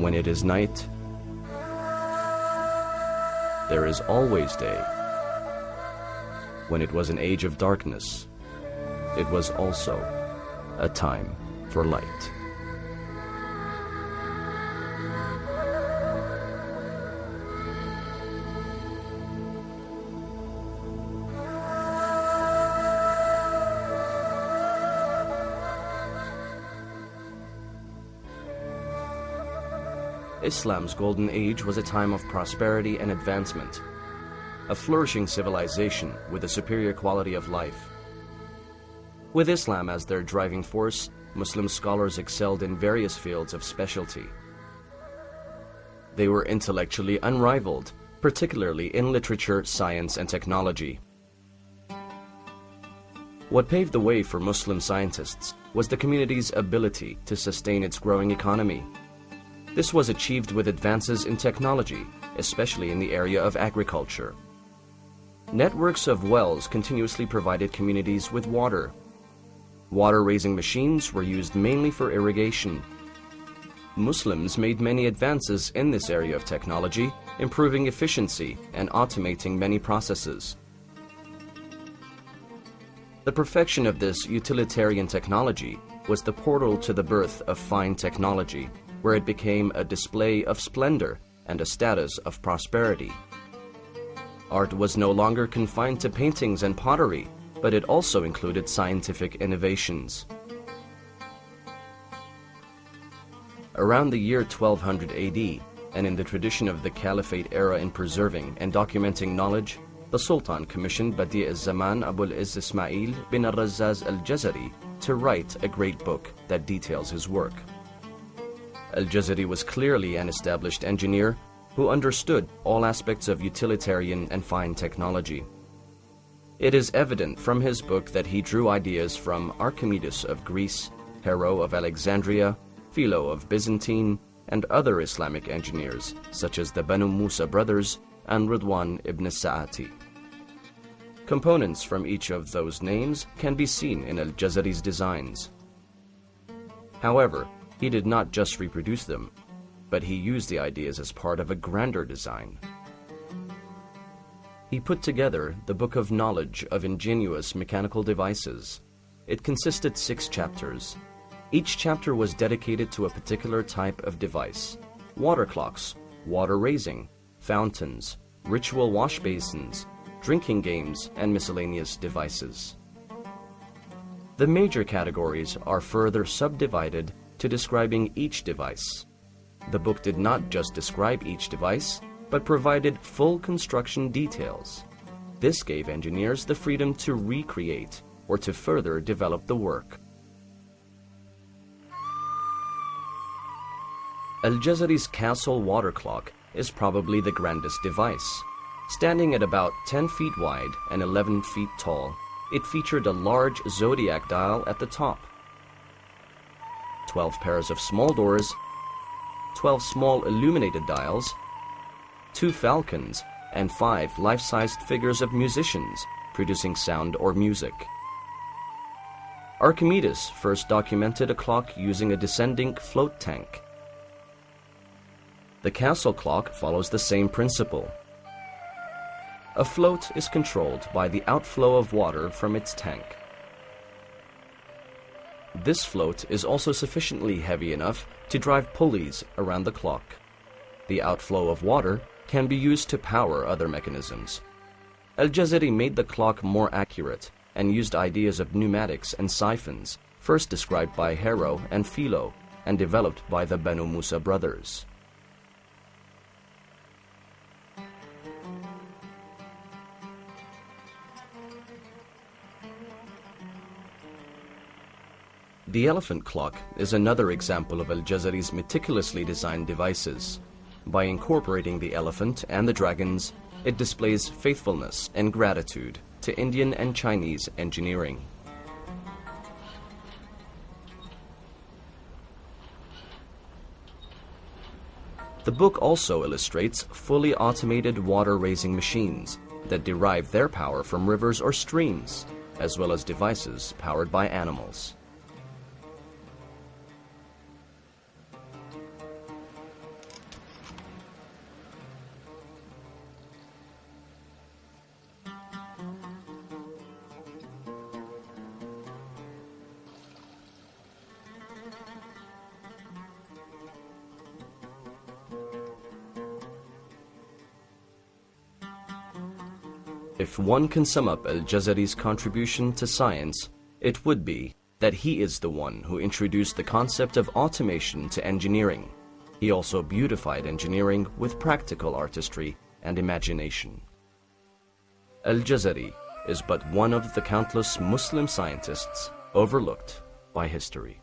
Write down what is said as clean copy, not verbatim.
When it is night, there is always day. When it was an age of darkness, it was also a time for light. Islam's golden age was a time of prosperity and advancement, a flourishing civilization with a superior quality of life. With Islam as their driving force, Muslim scholars excelled in various fields of specialty. They were intellectually unrivaled, particularly in literature, science, and technology. What paved the way for Muslim scientists was the community's ability to sustain its growing economy. This was achieved with advances in technology, especially in the area of agriculture. Networks of wells continuously provided communities with water. Water-raising machines were used mainly for irrigation. Muslims made many advances in this area of technology, improving efficiency and automating many processes. The perfection of this utilitarian technology was the portal to the birth of fine technology, where it became a display of splendor and a status of prosperity. Art was no longer confined to paintings and pottery, but it also included scientific innovations. Around the year 1200 AD, and in the tradition of the Caliphate era in preserving and documenting knowledge, the Sultan commissioned Badi' al-Zaman Abul Izz Ismail bin al-Razzaz al-Jazari to write a great book that details his work. Al-Jazari was clearly an established engineer who understood all aspects of utilitarian and fine technology. It is evident from his book that he drew ideas from Archimedes of Greece, Hero of Alexandria, Philo of Byzantine, and other Islamic engineers such as the Banu Musa brothers and Ridwan ibn Sa'ati. Components from each of those names can be seen in Al-Jazari's designs. However, he did not just reproduce them, but he used the ideas as part of a grander design. He put together the Book of Knowledge of Ingenious Mechanical Devices. It consisted 6 chapters. Each chapter was dedicated to a particular type of device: water clocks, water raising, fountains, ritual wash basins, drinking games, and miscellaneous devices. The major categories are further subdivided to describing each device. The book did not just describe each device, but provided full construction details. This gave engineers the freedom to recreate or to further develop the work. Al-Jazari's castle water clock is probably the grandest device. Standing at about 10 feet wide and 11 feet tall, it featured a large zodiac dial at the top, 12 pairs of small doors, 12 small illuminated dials, 2 falcons, and 5 life-sized figures of musicians producing sound or music. Archimedes first documented a clock using a descending float tank. The castle clock follows the same principle. A float is controlled by the outflow of water from its tank. This float is also sufficiently heavy enough to drive pulleys around the clock. The outflow of water can be used to power other mechanisms. Al-Jazari made the clock more accurate and used ideas of pneumatics and siphons, first described by Hero and Philo and developed by the Banu Musa brothers. The elephant clock is another example of Al-Jazari's meticulously designed devices. By incorporating the elephant and the dragons, it displays faithfulness and gratitude to Indian and Chinese engineering. The book also illustrates fully automated water-raising machines that derive their power from rivers or streams, as well as devices powered by animals. If one can sum up Al-Jazari's contribution to science, it would be that he is the one who introduced the concept of automation to engineering. He also beautified engineering with practical artistry and imagination. Al-Jazari is but one of the countless Muslim scientists overlooked by history.